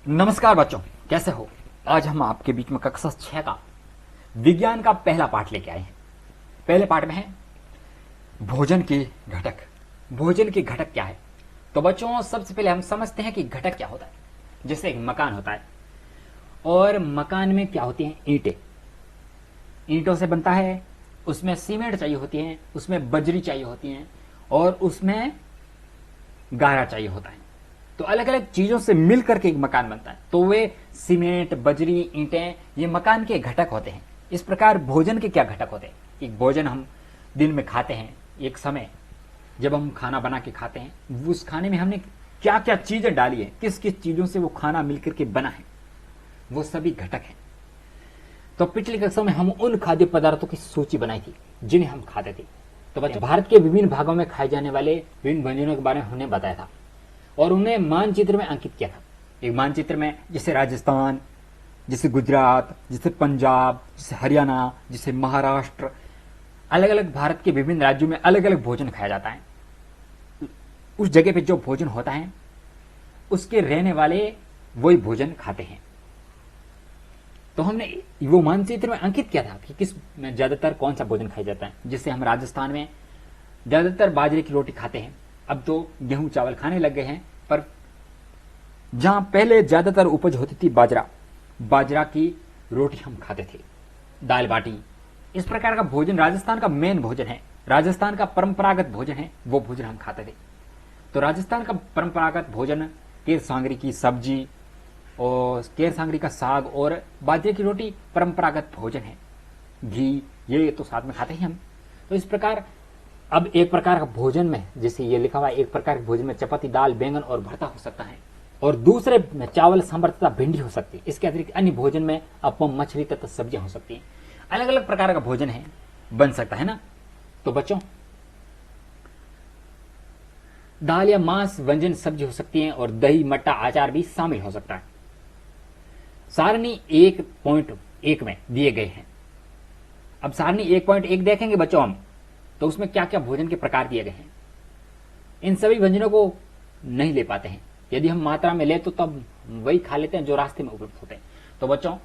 नमस्कार बच्चों, कैसे हो। आज हम आपके बीच में कक्षा 6 का विज्ञान का पहला पाठ लेके आए हैं। पहले पाठ में है भोजन के घटक। भोजन के घटक क्या है? तो बच्चों, सबसे पहले हम समझते हैं कि घटक क्या होता है। जैसे एक मकान होता है और मकान में क्या होती हैं? ईंटें। ईंटों से बनता है, उसमें सीमेंट चाहिए होती है, उसमें बजरी चाहिए होती है और उसमें गारा चाहिए होता है। तो अलग अलग चीजों से मिलकर के एक मकान बनता है। तो वे सीमेंट, बजरी, ईंटें ये मकान के घटक होते हैं। इस प्रकार भोजन के क्या घटक होते हैं? एक भोजन हम दिन में खाते हैं। एक समय जब हम खाना बना के खाते हैं, उस खाने में हमने क्या क्या चीजें डाली है, किस किस चीजों से वो खाना मिलकर के बना है, वो सभी घटक हैं। तो पिछली कक्षा में हम उन खाद्य पदार्थों की सूची बनाई थी जिन्हें हम खाते थे। तो बच्चों, भारत के विभिन्न भागों में खाए जाने वाले विभिन्न व्यंजनों के बारे में हमने बताया था और उन्हें मानचित्र में अंकित किया था। एक मानचित्र में जैसे राजस्थान, जैसे गुजरात, जैसे पंजाब, जैसे हरियाणा, जैसे महाराष्ट्र, अलग अलग भारत के विभिन्न राज्यों में अलग अलग भोजन खाया जाता है। उस जगह पे जो भोजन होता है उसके रहने वाले वही भोजन खाते हैं। तो हमने वो मानचित्र में अंकित किया था कि किस में ज्यादातर कौन सा भोजन खाया जाता है। जैसे हम राजस्थान में ज्यादातर बाजरे की रोटी खाते हैं। अब तो गेहूं चावल खाने लग गए हैं, पर जहां पहले ज्यादातर उपज होती थी बाजरा की रोटी हम खाते थे, दाल बाटी। इस प्रकार का भोजन राजस्थान का मेन भोजन है, राजस्थान का परंपरागत भोजन है, वो भोजन हम खाते थे। तो राजस्थान का परंपरागत भोजन केर सांगरी की सब्जी और केर सांगरी का साग और बाजरे की रोटी परंपरागत भोजन है। घी ये तो साथ में खाते ही हम। तो इस प्रकार अब एक प्रकार का भोजन में, जैसे ये लिखा हुआ है, एक प्रकार के भोजन में चपाती, दाल, बैंगन और भरता हो सकता है और दूसरे में चावल, सांभर तथा भिंडी हो सकती है। इसके अतिरिक्त अन्य भोजन में अपम, मछली तथा सब्जियां हो सकती हैं। अलग अलग प्रकार का भोजन है, बन सकता है ना। तो बच्चों, दाल या मांस व्यंजन सब्जी हो सकती है और दही, मट्टा, अचार भी शामिल हो सकता है। सारणी 1.1 में दिए गए हैं। अब सारणी 1.1 देखेंगे बच्चों हम, तो उसमें क्या क्या भोजन के प्रकार दिए गए हैं। इन सभी व्यंजनों को नहीं ले पाते हैं। यदि हम मात्रा में ले तो तब वही खा लेते हैं जो रास्ते में उपलब्ध होते हैं। तो बच्चों,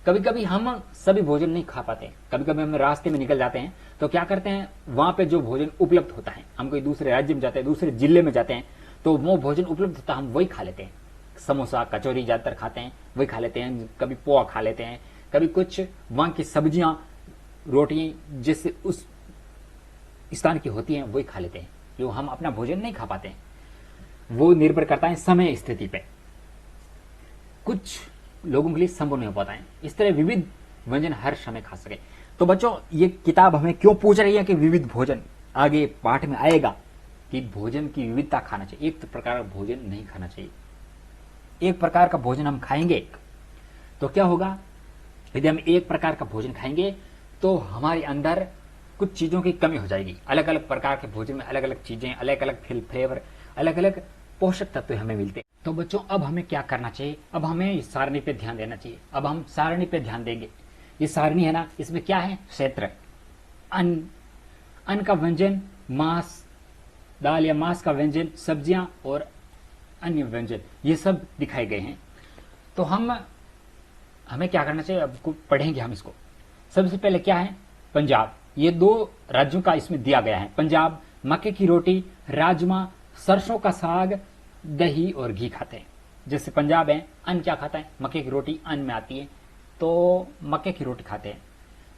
कभी कभी हम सभी भोजन नहीं खा पाते, कभी कभी हम रास्ते में निकल जाते हैं, तो क्या करते हैं, वहां पे जो भोजन उपलब्ध होता है, हम कोई दूसरे राज्य में जाते हैं, दूसरे जिले में जाते हैं, तो वो भोजन उपलब्ध होता है, हम वही खा लेते हैं। समोसा, कचौरी ज्यादातर खाते हैं, वही खा लेते हैं। कभी पोहा खा लेते हैं, कभी कुछ वहां की सब्जियां, रोटी जिससे उस स्थान की होती हैं वही खा लेते हैं। जो हम अपना भोजन नहीं खा पाते हैं, वो निर्भर करता है समय स्थिति पे। कुछ लोगों के लिए संभव नहीं हो पाता है इस तरह विविध व्यंजन हर समय खा सके। तो बच्चों, ये किताब हमें क्यों पूछ रही है कि विविध भोजन, आगे पाठ में आएगा कि भोजन की विविधता खाना चाहिए। एक प्रकार का भोजन नहीं खाना चाहिए। एक प्रकार का भोजन हम खाएंगे तो क्या होगा, यदि हम एक प्रकार का भोजन खाएंगे तो हमारे अंदर कुछ चीजों की कमी हो जाएगी। अलग अलग प्रकार के भोजन में अलग अलग चीजें, अलग अलग फ्लेवर, अलग अलग पोषक तत्व हमें मिलते हैं। तो बच्चों, अब हमें क्या करना चाहिए, अब हमें इस सारणी पे ध्यान देना चाहिए। अब हम सारणी पे ध्यान देंगे। ये सारणी है ना, इसमें क्या है, क्षेत्र, अन्न, अन्न का व्यंजन, मांस, दाल या मांस का व्यंजन, सब्जियां और अन्य व्यंजन, ये सब दिखाए गए हैं। तो हमें क्या करना चाहिए, अब पढ़ेंगे हम इसको। सबसे पहले क्या है, पंजाब। ये 2 राज्यों का इसमें दिया गया है। पंजाब मक्के की रोटी, राजमा, सरसों का साग, दही और घी खाते हैं। जैसे पंजाब है, अन्न क्या खाता है, मक्के की रोटी अन्न में आती है, तो मक्के की रोटी खाते हैं।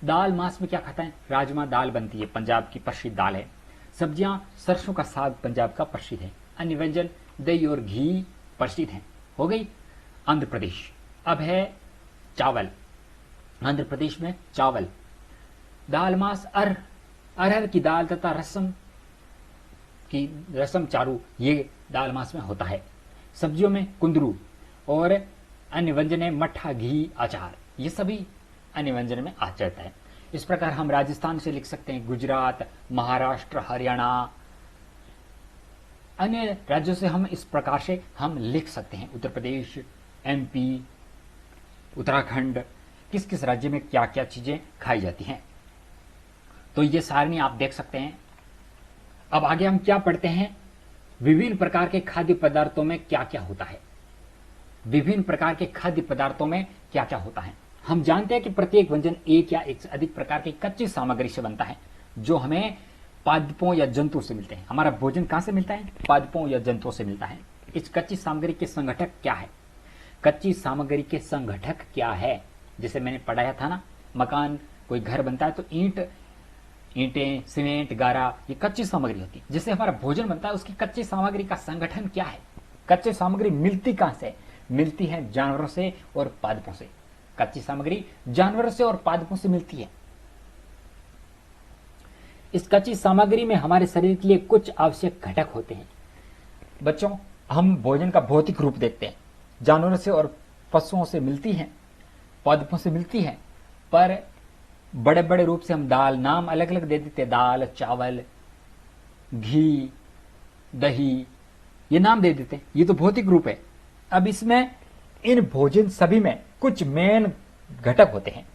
दाल मांस में क्या खाता है, राजमा दाल बनती है, पंजाब की प्रसिद्ध दाल है। सब्जियां, सरसों का साग पंजाब का प्रसिद्ध है। अन्य व्यंजन दही और घी प्रसिद्ध है। हो गई आंध्र प्रदेश। अब है चावल। आंध्र प्रदेश में चावल, दाल मांस, अरहर की दाल तथा रसम चारू, ये दाल मांस में होता है। सब्जियों में कुंदरू और अन्य व्यंजन है मट्ठा, घी, अचार, ये सभी अन्य व्यंजन में आ जाता है। इस प्रकार हम राजस्थान से लिख सकते हैं, गुजरात, महाराष्ट्र, हरियाणा, अन्य राज्यों से हम इस प्रकार से हम लिख सकते हैं। उत्तर प्रदेश, एमपी, उत्तराखंड, किस किस राज्य में क्या क्या चीजें खाई जाती हैं। तो ये सारणी आप देख सकते हैं। अब आगे हम क्या पढ़ते हैं, विभिन्न प्रकार के खाद्य पदार्थों में क्या क्या होता है। विभिन्न प्रकार के खाद्य पदार्थों में क्या क्या होता है। हम जानते हैं कि प्रत्येक व्यंजन एक या एक से अधिक प्रकार की कच्ची सामग्री से बनता है जो हमें पादपों या जंतु से मिलते हैं। हमारा भोजन कहां से मिलता है? पादपों या जंतुओं से मिलता है। इस कच्ची सामग्री के संगठक क्या है? कच्ची सामग्री के संगठक क्या है? जैसे मैंने पढ़ाया था ना, मकान कोई घर बनता है तो ईंटें, सीमेंट, गारा, ये कच्ची सामग्री होती है। जैसे हमारा भोजन बनता है उसकी कच्ची सामग्री का संगठन क्या है? कच्ची सामग्री मिलती कहां से? मिलती है जानवरों से और पादपों से। कच्ची सामग्री जानवरों से और पादपों से मिलती है। इस कच्ची सामग्री में हमारे शरीर के लिए कुछ आवश्यक घटक होते हैं। बच्चों, हम भोजन का भौतिक रूप देखते हैं। जानवरों से और पशुओं से मिलती है, पादपों से मिलती है, पर बड़े बड़े रूप से हम दाल, नाम अलग अलग दे देते हैं। दाल, चावल, घी, दही, ये नाम दे देते हैं। ये तो भौतिक रूप है। अब इसमें इन भोजन सभी में कुछ मेन घटक होते हैं,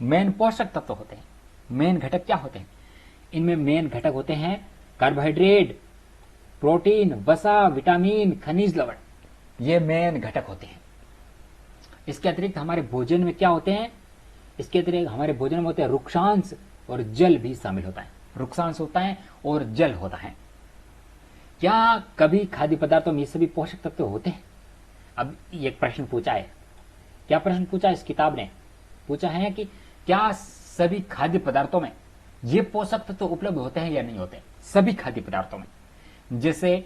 मेन पोषक तत्व होते हैं। मेन घटक क्या होते हैं? इनमें मेन घटक होते हैं कार्बोहाइड्रेट, प्रोटीन, वसा, विटामिन, खनिज लवण। ये मेन घटक होते हैं। इसके अतिरिक्त हमारे भोजन में क्या होते हैं? इसके अतिरिक्त हमारे भोजन में होते हैं रुक्षांश और जल भी शामिल होता है। रुक्षांश होता है और जल होता है। क्या कभी खाद्य पदार्थों में ये सभी पोषक तत्व होते हैं? अब एक प्रश्न पूछा है। क्या प्रश्न पूछा इस किताब ने? पूछा है कि क्या सभी खाद्य पदार्थों में ये पोषक तत्व उपलब्ध होते हैं या नहीं होते? सभी खाद्य पदार्थों में, जैसे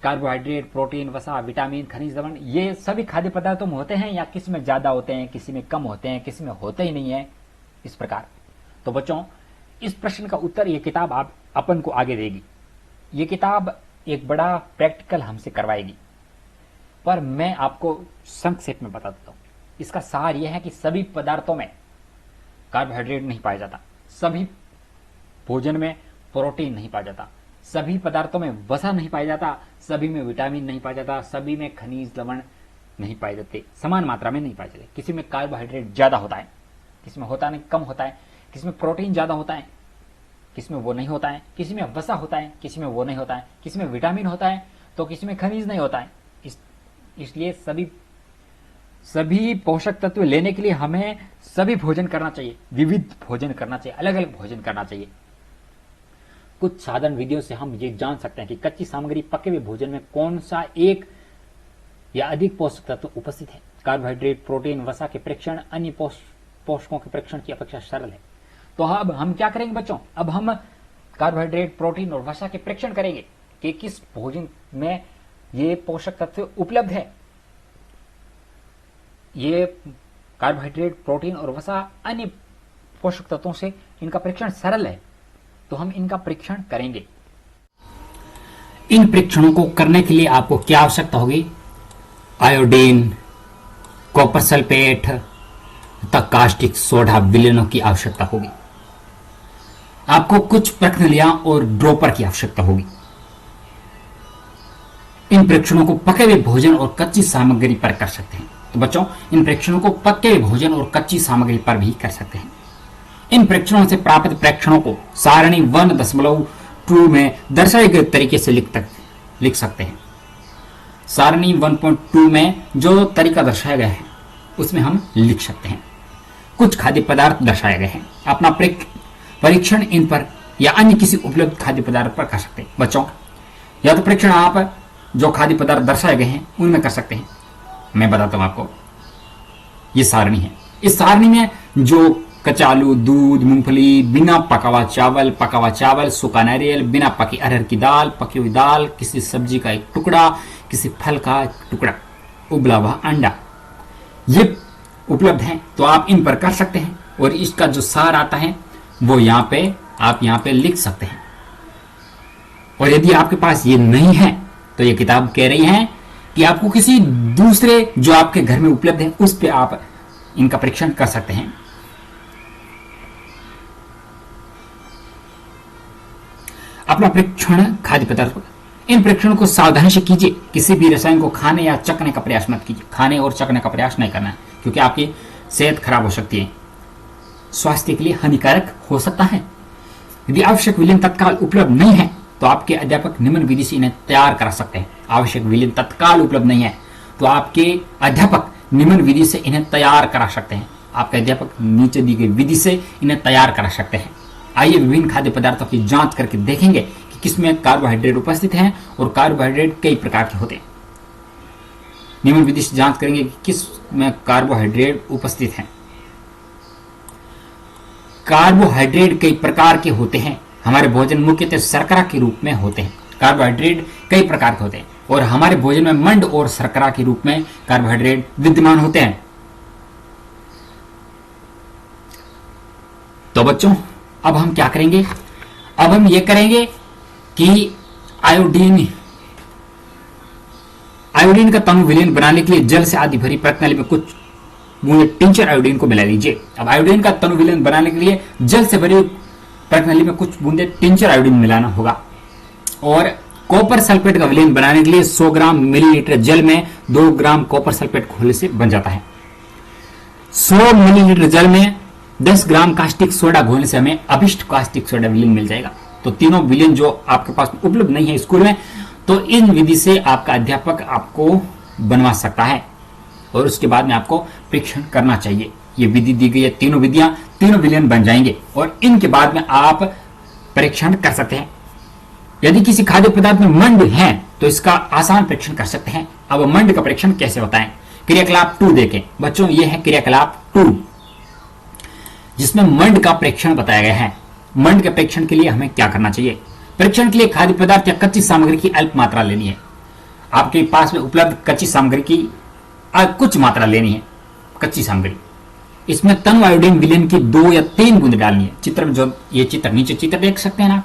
कार्बोहाइड्रेट, प्रोटीन, वसा, विटामिन, खनिज लवण, ये सभी खाद्य पदार्थों में होते हैं या किसी में ज्यादा होते हैं, किसी में कम होते हैं, किसी में होते ही नहीं है, इस प्रकार। तो बच्चों, इस प्रश्न का उत्तर ये किताब आप अपन को आगे देगी। ये किताब एक बड़ा प्रैक्टिकल हमसे करवाएगी, पर मैं आपको संक्षेप में बता देता हूं। इसका सार यह है कि सभी पदार्थों में कार्बोहाइड्रेट नहीं पाया जाता, सभी भोजन में प्रोटीन नहीं पाया जाता, सभी पदार्थों में वसा नहीं पाया जाता, सभी में विटामिन नहीं पाया जाता, सभी में खनिज लवण नहीं पाए जाते, समान मात्रा में नहीं पाए जाते। किसी में कार्बोहाइड्रेट ज्यादा होता है, किसी में होता नहीं, कम होता है, किसी में प्रोटीन ज्यादा होता है, किसी में वो नहीं होता है, किसी में वसा होता है, किसी में वो नहीं होता है, किसी में विटामिन होता है तो किसी में खनिज नहीं होता है। इसलिए सभी पोषक तत्व लेने के लिए हमें सभी भोजन करना चाहिए, विविध भोजन करना चाहिए, अलग अलग भोजन करना चाहिए। कुछ साधारण विधियों से हम ये जान सकते हैं कि कच्ची सामग्री पके हुए भोजन में कौन सा एक या अधिक पोषक तत्व उपस्थित है। कार्बोहाइड्रेट, प्रोटीन, वसा के परीक्षण अन्य पोषकों के परीक्षण की अपेक्षा सरल है। तो अब हम क्या करेंगे बच्चों? अब हम कार्बोहाइड्रेट, प्रोटीन और वसा के परीक्षण करेंगे कि किस भोजन में ये पोषक तत्व उपलब्ध है। ये कार्बोहाइड्रेट, प्रोटीन और वसा अन्य पोषक तत्वों से इनका परीक्षण सरल है, तो हम इनका परीक्षण करेंगे। इन परीक्षणों को करने के लिए आपको क्या आवश्यकता होगी? आयोडीन, कॉपर सल्फेट तथा कास्टिक सोडा विलयनों की आवश्यकता होगी। आपको कुछ प्रश्नलियां और ड्रॉपर की आवश्यकता होगी। इन परीक्षणों को पके हुए भोजन और कच्ची सामग्री पर कर सकते हैं। तो बच्चों, इन परीक्षणों को पके हुए भोजन और कच्ची सामग्री पर भी कर सकते हैं। इन परीक्षणों से प्राप्त परीक्षणों को सारणी 1.2 में दर्शाए गए तरीके से लिख सकते हैं। सारणी 1.2 में जो तरीका दर्शाया गया है उसमें हम लिख सकते हैं। कुछ खाद्य पदार्थ दर्शाए गए हैं। अपना परीक्षण इन पर या अन्य किसी उपलब्ध खाद्य पदार्थ पर कर सकते हैं। बच्चों, या तो परीक्षण आप जो खाद्य पदार्थ दर्शाए गए हैं उनमें कर सकते हैं। मैं बताता हूं आपको, ये सारणी है। इस सारणी में जो कच्चा आलू, दूध, मूंगफली, बिना पका हुआ चावल, सूखा नारियल, बिना पकी अरहर की दाल, पकी हुई दाल, किसी सब्जी का एक टुकड़ा, किसी फल का एक टुकड़ा, उबला हुआ अंडा, ये उपलब्ध है। तो आप इन पर कर सकते हैं और इसका जो सार आता है वो आप यहाँ पे लिख सकते हैं। और यदि आपके पास ये नहीं है तो ये किताब कह रही है कि आपको किसी दूसरे जो आपके घर में उपलब्ध है उस पर आप इनका परीक्षण कर सकते हैं। अपना परीक्षण खाद्य पदार्थ, इन परीक्षणों को सावधानी से कीजिए। किसी भी रसायन को खाने या चखने का प्रयास मत कीजिए। खाने और चखने का प्रयास नहीं करना है, क्योंकि आपकी सेहत खराब हो सकती है, स्वास्थ्य के लिए हानिकारक हो सकता है। यदि आवश्यक विलयन तत्काल उपलब्ध नहीं है तो आपके अध्यापक निम्न विधि से इन्हें तैयार करा सकते हैं। आवश्यक विलयन तत्काल उपलब्ध नहीं है तो आपके अध्यापक निम्न विधि से इन्हें तैयार करा सकते हैं। आपके अध्यापक नीचे दी गई विधि से इन्हें तैयार करा सकते हैं। आइए विभिन्न खाद्य पदार्थों की जांच करके देखेंगे कि किसमें कार्बोहाइड्रेट उपस्थित हैं और कार्बोहाइड्रेट कई प्रकार के होते हैं। निम्न विधि से जांच करेंगे कि किस में कार्बोहाइड्रेट उपस्थित हैं। कार्बोहाइड्रेट कई प्रकार के होते हैं। हमारे भोजन मुख्यतः शर्करा के रूप में होते हैं। कार्बोहाइड्रेट कई प्रकार के होते हैं और हमारे भोजन में मंड और शर्करा के रूप में कार्बोहाइड्रेट विद्यमान होते हैं। तो बच्चों अब हम क्या करेंगे, अब हम ये करेंगे कि आयोडीन का तनु विलीन बनाने के लिए जल से आधी भरी प्रणाली में कुछ बूंदे टिंचर आयोडीन को मिला लीजिए। अब आयोडीन का तनु विलीन बनाने के लिए जल से भरी प्रणाली में कुछ बूंदे टिंचर आयोडीन मिलाना होगा। और कॉपर सल्फेट का विलीन बनाने के लिए 100 ग्राम मिलीलीटर जल में 2 ग्राम कॉपर सल्फेट घोलने से बन जाता है। 100 मिलीलीटर जल में 10 ग्राम कास्टिक सोडा घोलने से हमें अभिष्ट कास्टिक सोडा विलीन मिल जाएगा। तो तीनों विलीन जो आपके पास उपलब्ध नहीं है स्कूल में, तो इन विधि से आपका अध्यापक आपको बनवा सकता है और उसके बाद में आपको परीक्षण करना चाहिए। ये विधि दी गई है, तीनों विधियां, तीनों विलीन बन जाएंगे और इनके बाद में आप परीक्षण कर सकते हैं। यदि किसी खाद्य पदार्थ में मंड है तो इसका आसान परीक्षण कर सकते हैं। अब मंड का परीक्षण कैसे होता है, क्रियाकलाप 2 देखें। बच्चों ये है क्रियाकलाप 2 जिसमें मंड का परीक्षण बताया गया है। मंड के परीक्षण के लिए हमें क्या करना चाहिए? परीक्षण के लिए खाद्य पदार्थ या कच्ची सामग्री की अल्प मात्रा लेनी है। आपके पास में उपलब्ध कच्ची सामग्री की कुछ मात्रा लेनी है। कच्ची सामग्री, इसमें तनु आयोडीन विलीन की 2 या 3 बूंद डालनी है। चित्र में जो ये चित्र नीचे चित्र देख सकते हैं ना,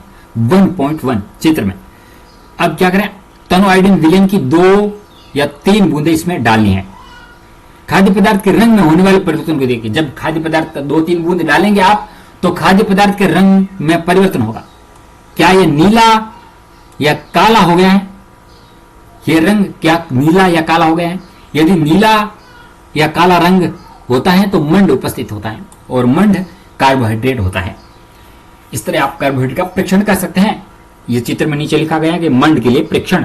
1.1 चित्र में। अब क्या करें, तनु आयोडीन विलीन की 2 या 3 बूंदे इसमें डालनी है। खाद्य पदार्थ के रंग में होने वाले परिवर्तन को देखिए। जब खाद्य पदार्थ का 2-3 बूंद डालेंगे आप तो खाद्य पदार्थ के रंग में परिवर्तन होगा। क्या ये नीला या काला हो गया है? ये रंग क्या नीला या काला हो गया है? यदि नीला या काला रंग होता है तो मंड उपस्थित होता है और मंड कार्बोहाइड्रेट होता है। इस तरह आप कार्बोहाइड्रेट का परीक्षण कर सकते हैं। ये चित्र में नीचे लिखा गया है कि मंड के लिए परीक्षण।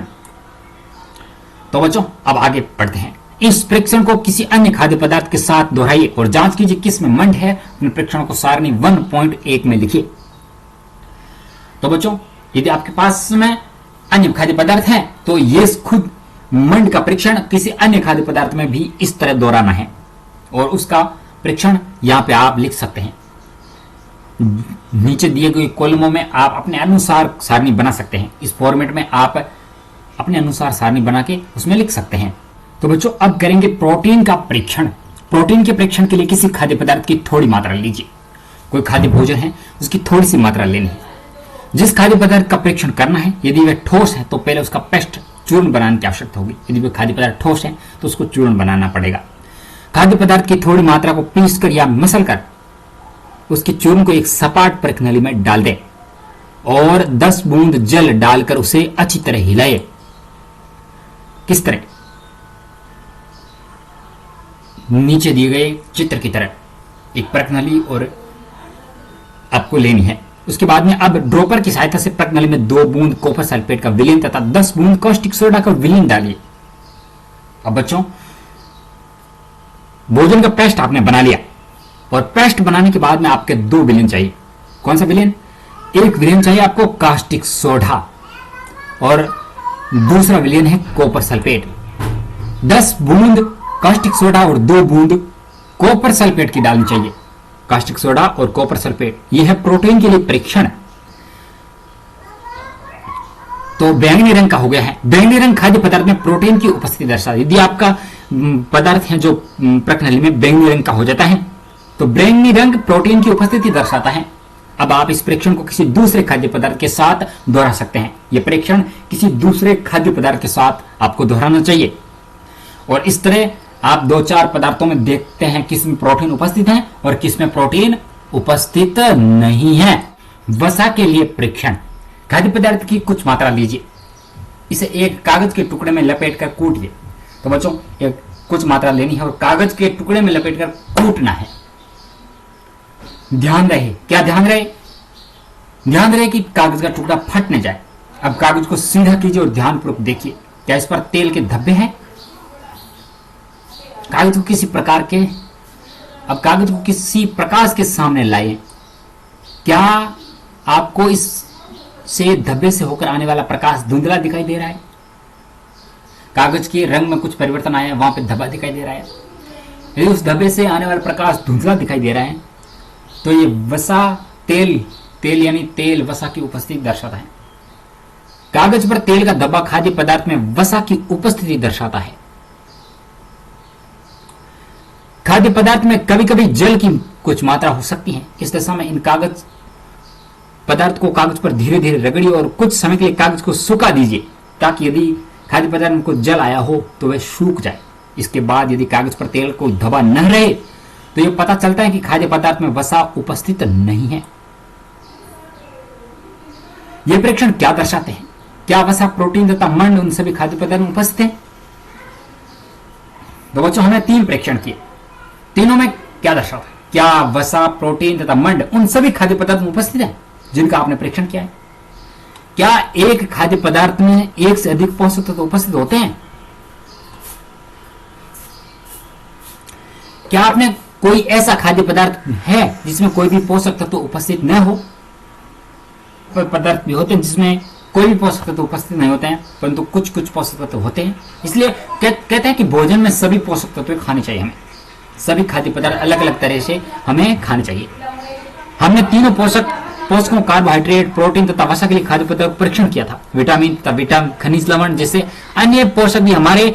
तो बच्चों अब आगे बढ़ते हैं। इस परीक्षण को किसी अन्य खाद्य पदार्थ के साथ दोहराइए और जांच कीजिए किस में मंड है। अपने परीक्षण को सारणी 1.1 में लिखिए। तो बच्चों यदि आपके पास में अन्य खाद्य पदार्थ हैं तो ये खुद मंड का परीक्षण किसी अन्य खाद्य पदार्थ में भी इस तरह दोहराना है और उसका परीक्षण यहां पे आप लिख सकते हैं। नीचे दिए गए कॉलमों में आप अपने अनुसार सारणी बना सकते हैं। इस फॉर्मेट में आप अपने अनुसार सारणी बना के उसमें लिख सकते हैं। तो बच्चों अब करेंगे प्रोटीन का परीक्षण। प्रोटीन के परीक्षण के लिए किसी खाद्य पदार्थ की थोड़ी मात्रा लीजिए। कोई खाद्य भोजन है उसकी थोड़ी सी मात्रा लेनी है। जिस खाद्य पदार्थ का परीक्षण करना है यदि वह ठोस है तो पहले उसका पेस्ट चूर्ण बनाने की आवश्यकता होगी। यदि वह खाद्य पदार्थ ठोस है तो उसको चूर्ण बनाना पड़ेगा। खाद्य पदार्थ की थोड़ी मात्रा को पीसकर या मसलकर उसके चूर्ण को एक सपाट प्रणाली में डाल दें और 10 बूंद जल डालकर उसे अच्छी तरह हिलाए। किस तरह? नीचे दिए गए चित्र की तरह एक प्रणाली और आपको लेनी है। उसके बाद में अब ड्रॉपर की सहायता से प्रणाली में 2 बूंद कॉपर सल्फेट का विलीन तथा 10 बूंद कास्टिक सोडा का विलीन डालिए। अब बच्चों भोजन का पेस्ट आपने बना लिया और पेस्ट बनाने के बाद में आपके 2 विलीन चाहिए। कौन सा विलीन? एक विलीन चाहिए आपको कास्टिक सोडा और दूसरा विलीन है कॉपर सल्फेट। 10 बूंद कास्टिक सोडा और 2 बूंद कॉपर सल्फेट की डालनी चाहिए। कास्टिक सोडा और कॉपर सल्फेट, यह है प्रोटीन के लिए परीक्षण। तो बैंगनी रंग का हो गया है। बैंगनी रंग खाद्य पदार्थ में प्रोटीन की उपस्थिति दर्शाता है। यदि आपका पदार्थ है जो प्रणाली में बैंगनी रंग का हो जाता है तो बैंगनी रंग प्रोटीन की उपस्थिति दर्शाता है। अब आप इस परीक्षण को किसी दूसरे खाद्य पदार्थ के साथ दोहरा सकते हैं। यह परीक्षण किसी दूसरे खाद्य पदार्थ के साथ आपको दोहराना चाहिए और इस तरह आप 2-4 पदार्थों में देखते हैं किसमें प्रोटीन उपस्थित है और किसमें प्रोटीन उपस्थित नहीं है। वसा के लिए परीक्षण। खाद्य पदार्थ की कुछ मात्रा लीजिए, इसे एक कागज के टुकड़े में लपेटकर कूटिए। तो बच्चों एक कुछ मात्रा लेनी है और कागज के टुकड़े में लपेटकर कूटना है। ध्यान रहे, क्या ध्यान रहे? ध्यान रहे कि कागज का टुकड़ा फट न जाए। अब कागज को सीधा कीजिए और ध्यानपूर्वक देखिए क्या इस पर तेल के धब्बे हैं? कागज को किसी प्रकार के, अब कागज को किसी प्रकाश के सामने लाए, क्या आपको इस से धब्बे से होकर आने वाला प्रकाश धुंधला दिखाई दे रहा है? कागज के रंग में कुछ परिवर्तन आया, वहां पे धब्बा दिखाई दे रहा है। यदि उस धब्बे से आने वाला प्रकाश धुंधला दिखाई दे रहा है तो ये वसा तेल यानी तेल वसा की उपस्थिति दर्शाता है। कागज पर तेल का धब्बा खाद्य पदार्थ में वसा की उपस्थिति दर्शाता है। खाद्य पदार्थ में कभी कभी जल की कुछ मात्रा हो सकती है। इस दशा में इन कागज पदार्थ को कागज पर धीरे धीरे रगड़िए और कुछ समय के लिए कागज को सुखा दीजिए, ताकि यदि खाद्य पदार्थ में कुछ जल आया हो तो वह सूख जाए। इसके बाद यदि कागज पर तेल को धब्बा न रहे तो यह पता चलता है कि खाद्य पदार्थ में वसा उपस्थित नहीं है। ये परीक्षण क्या दर्शाते हैं? क्या वसा, प्रोटीन तथा मंड उन सभी खाद्य पदार्थ में उपस्थित है? तो बच्चों हमने 3 परीक्षण किए, तीनों में क्या दर्शाता है? क्या वसा, प्रोटीन तथा मंड उन सभी खाद्य पदार्थ में उपस्थित है जिनका आपने परीक्षण किया है? क्या एक खाद्य पदार्थ में एक से अधिक पोषक तत्व उपस्थित होते हैं? क्या आपने कोई ऐसा खाद्य पदार्थ है जिसमें कोई भी पोषक तत्व उपस्थित न हो? पदार्थ भी होते हैं जिसमें कोई भी पोषक तत्व उपस्थित नहीं होते हैं, परंतु कुछ कुछ पोषक तत्व होते हैं। इसलिए कहते हैं कि भोजन में सभी पोषक तत्व खाने चाहिए। हमें सभी खाद्य पदार्थ अलग अलग तरह से हमें खाने चाहिए। हमने तीनों पोषकों कार्बोहाइड्रेट, प्रोटीन तथा वसा के लिए खाद्य पदार्थ परीक्षण किया था। विटामिन तथा विटामिन, खनिज लवण जैसे अन्य पोषक भी हमारे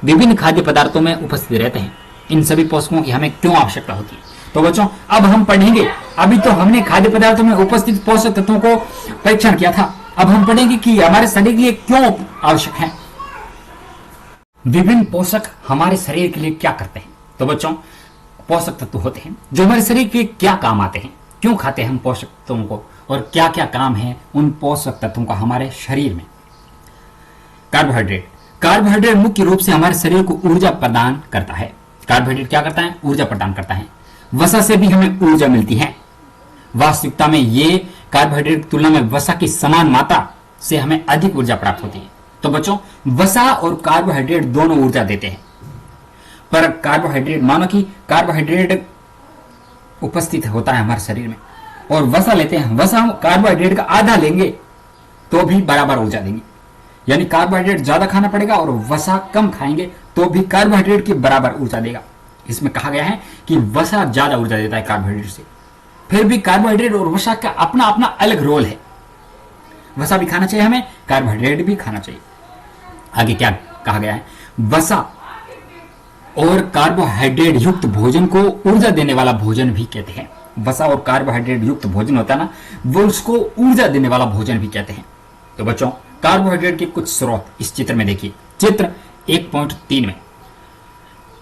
विभिन्न खाद्य पदार्थों में उपस्थित रहते हैं। इन सभी पोषकों की हमें क्यों आवश्यकता होती है? तो बच्चों अब हम पढ़ेंगे, अभी तो हमने खाद्य पदार्थों में उपस्थित पोषक तत्वों को परीक्षण किया था, अब हम पढ़ेंगे कि हमारे शरीर के लिए क्यों आवश्यक है। विभिन्न पोषक हमारे शरीर के लिए क्या करते हैं? तो बच्चों पोषक तत्व होते हैं जो हमारे शरीर के क्या काम आते हैं, क्यों खाते हैं हम पोषक तत्वों को, और क्या क्या काम है उन पोषक तत्वों का हमारे शरीर में। कार्बोहाइड्रेट मुख्य रूप से हमारे शरीर को ऊर्जा प्रदान करता है। कार्बोहाइड्रेट क्या करता है? ऊर्जा प्रदान करता है। वसा से भी हमें ऊर्जा मिलती है। वास्तविकता में ये कार्बोहाइड्रेट की तुलना में वसा की समान मात्रा से हमें अधिक ऊर्जा प्राप्त होती है। तो बच्चों वसा और कार्बोहाइड्रेट दोनों ऊर्जा देते हैं, पर कार्बोहाइड्रेट, मानो कि कार्बोहाइड्रेट उपस्थित होता है हमारे शरीर में और वसा लेते हैं, वसा हम कार्बोहाइड्रेट का आधा लेंगे तो भी बराबर ऊर्जा देंगे। यानी कार्बोहाइड्रेट ज्यादा खाना पड़ेगा और वसा कम खाएंगे तो भी कार्बोहाइड्रेट की बराबर ऊर्जा देगा। इसमें कहा गया है कि वसा ज्यादा ऊर्जा देता है कार्बोहाइड्रेट से। फिर भी कार्बोहाइड्रेट और वसा का अपना अपना अलग रोल है। वसा भी खाना चाहिए हमें, कार्बोहाइड्रेट भी खाना चाहिए। आगे क्या कहा गया है? वसा और कार्बोहाइड्रेट युक्त भोजन को ऊर्जा देने वाला भोजन भी कहते हैं। वसा और कार्बोहाइड्रेट युक्त भोजन होता है ना, वो उसको ऊर्जा देने वाला भोजन भी कहते हैं। तो बच्चों कार्बोहाइड्रेट के कुछ स्रोत इस चित्र में देखिए। चित्र 1.3 में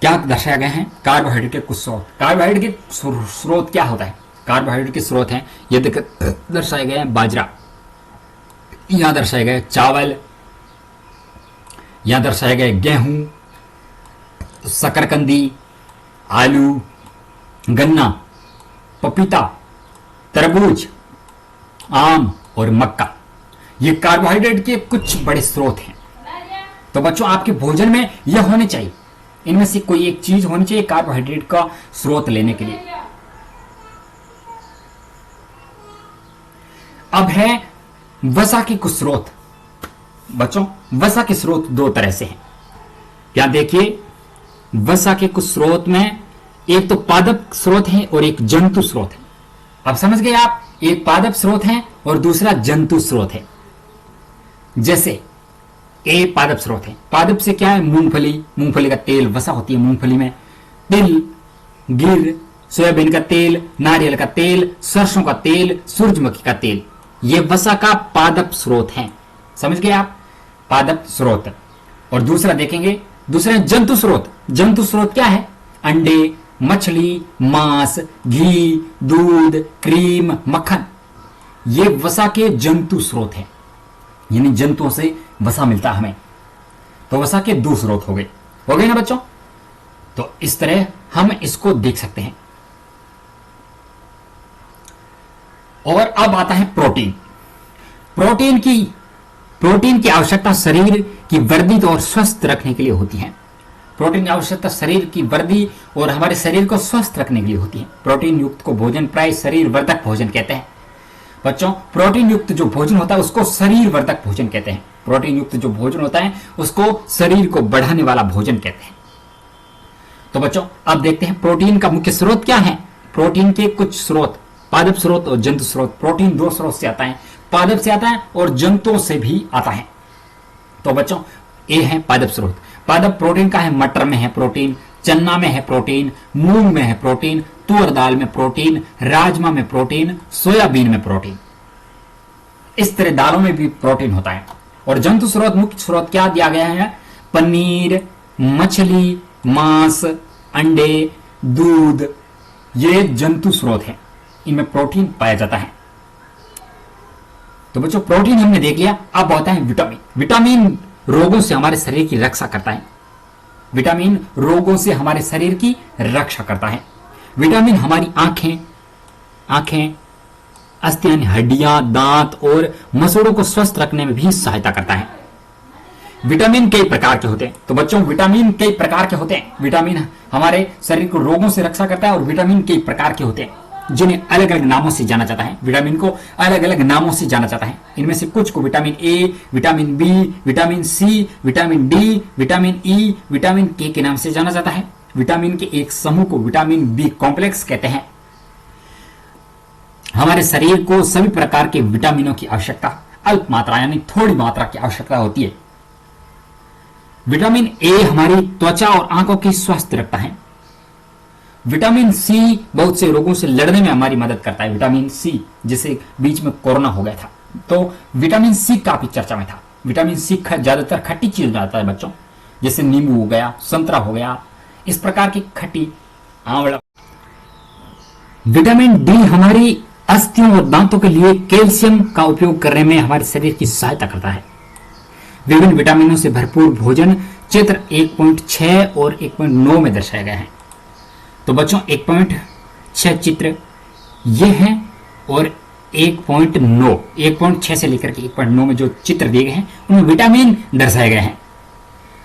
क्या दर्शाया गया है? कार्बोहाइड्रेट के कुछ स्रोत। कार्बोहाइड्रेट के स्रोत क्या होता है? कार्बोहाइड्रेट के स्रोत हैं, ये दर्शाए गए हैं बाजरा, यहां दर्शाए गए चावल, यहां दर्शाए गए गेहूं, शकरकंदी, आलू, गन्ना, पपीता, तरबूज, आम और मक्का। ये कार्बोहाइड्रेट के कुछ बड़े स्रोत हैं। तो बच्चों आपके भोजन में यह होने चाहिए, इनमें से कोई एक चीज होनी चाहिए कार्बोहाइड्रेट का स्रोत लेने के लिए। अब है वसा के कुछ स्रोत। बच्चों वसा के स्रोत 2 तरह से हैं। क्या देखिए, वसा के कुछ स्रोत में एक तो पादप स्रोत है और एक जंतु स्रोत है। अब समझ गए आप? एक पादप स्रोत है और दूसरा जंतु स्रोत है। जैसे ए पादप स्रोत है। पादप से क्या है? मूंगफली का तेल, वसा होती है मूंगफली में। तिल, गिर, सोयाबीन का तेल, नारियल का तेल, सरसों का तेल, सूरजमुखी का तेल, ये वसा का पादप स्रोत है। समझ गए आप? पादप स्रोत। और दूसरा देखेंगे, दूसरा जंतु स्रोत। जंतु स्रोत क्या है? अंडे, मछली, मांस, घी, दूध, क्रीम, मक्खन, ये वसा के जंतु स्रोत हैं। यानी जंतुओं से वसा मिलता है हमें। तो वसा के 2 स्रोत हो गए ना बच्चों? तो इस तरह हम इसको देख सकते हैं। और अब आता है प्रोटीन। प्रोटीन की आवश्यकता शरीर की वर्धित और स्वस्थ रखने के लिए होती है। प्रोटीन की आवश्यकता शरीर की वृद्धि और हमारे शरीर को स्वस्थ रखने के लिए होती है। प्रोटीन युक्त को भोजन प्राय शरीर वर्धक भोजन कहते हैं। बच्चों, प्रोटीन युक्त जो भोजन होता है उसको शरीर वर्धक भोजन कहते हैं। प्रोटीन युक्त जो भोजन होता है उसको शरीर को बढ़ाने वाला भोजन कहते हैं। तो बच्चों, अब देखते हैं प्रोटीन का मुख्य स्रोत क्या है। प्रोटीन के कुछ स्रोत, पादप स्रोत और जंतु स्रोत। प्रोटीन दो स्रोत से आता है, पादप से आता है और जंतुओं से भी आता है। तो बच्चों, ये है पादप स्रोत। पादप प्रोटीन का है, मटर में है प्रोटीन, चना में है प्रोटीन, मूंग में है प्रोटीन, तुअर दाल में प्रोटीन, राजमा में प्रोटीन, सोयाबीन में प्रोटीन। इस तरह दालों में भी प्रोटीन होता है। और जंतु स्रोत, मुख्य स्रोत क्या दिया गया है? पनीर, मछली, मांस, अंडे, दूध, ये जंतु स्रोत है, इनमें प्रोटीन पाया जाता है। तो बच्चों, प्रोटीन हमने देख लिया। अब आता है विटामिन। विटामिन रोगों से हमारे शरीर की रक्षा करता है। विटामिन रोगों से हमारे शरीर की रक्षा करता है। विटामिन हमारी आंखें, अस्थियां, हड्डियां, दांत और मसूड़ों को स्वस्थ रखने में भी सहायता करता है। विटामिन कई प्रकार के होते हैं। तो बच्चों, विटामिन कई प्रकार के होते हैं। विटामिन हमारे शरीर को रोगों से रक्षा करता है और विटामिन कई प्रकार के होते हैं जिन्हें अलग अलग नामों से जाना जाता है। विटामिन को अलग अलग नामों से जाना जाता है। इनमें से कुछ को vitamin A, vitamin B, vitamin C, vitamin D, vitamin E, vitamin के नाम से जाना जाता है। विटामिन के एक समूह को विटामिन बी कॉम्प्लेक्स कहते हैं। हमारे शरीर को सभी प्रकार के विटामिनों की आवश्यकता अल्प मात्रा यानी थोड़ी मात्रा की आवश्यकता होती है। विटामिन ए हमारी त्वचा और आंखों की स्वस्थ रखता है। विटामिन सी बहुत से रोगों से लड़ने में हमारी मदद करता है। विटामिन सी, जैसे बीच में कोरोना हो गया था तो विटामिन सी काफी चर्चा में था। विटामिन सी ज्यादातर खट्टी चीज में आता है बच्चों, जैसे नींबू हो गया, संतरा हो गया, इस प्रकार की खट्टी, आंवला। विटामिन डी हमारी अस्थियों और दांतों के लिए कैल्शियम का उपयोग करने में हमारे शरीर की सहायता करता है। विभिन्न विटामिनों से भरपूर भोजन चित्र 1.6 और 1.9 में दर्शाया गया है। तो बच्चों, 1.6 चित्र ये है और 1.9, 1.6 से लेकर के 1.9 में जो चित्र दिए गए हैं उनमें विटामिन दर्शाए गए हैं।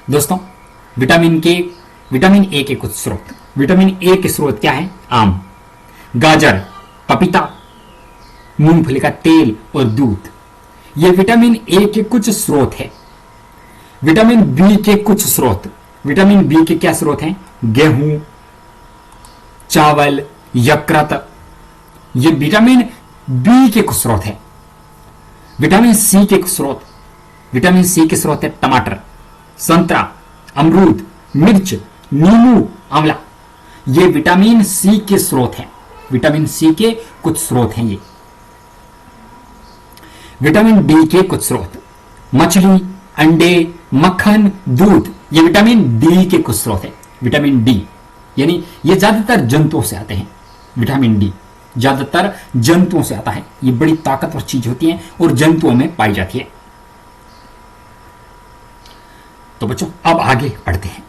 दोस्तों, विटामिन ए के कुछ स्रोत। विटामिन ए के स्रोत क्या है? आम, गाजर, पपीता, मूंगफली का तेल और दूध, ये विटामिन ए के कुछ स्रोत है। विटामिन बी के कुछ स्रोत। विटामिन बी के क्या स्रोत हैं? गेहूं, चावल, यकृत, ये विटामिन बी के कुछ स्रोत है। विटामिन सी के कुछ स्रोत। विटामिन सी के स्रोत है टमाटर, संतरा, अमरूद, मिर्च, नींबू, आंवला, ये विटामिन सी के स्रोत हैं। विटामिन सी के कुछ स्रोत हैं ये। विटामिन डी के कुछ स्रोत, मछली, अंडे, मक्खन, दूध, ये विटामिन डी के कुछ स्रोत है। विटामिन डी यानी ये ज्यादातर जंतुओं से आते हैं। विटामिन डी ज्यादातर जंतुओं से आता है। ये बड़ी ताकतवर चीज होती है और जंतुओं में पाई जाती है। तो बच्चों, अब आगे बढ़ते हैं।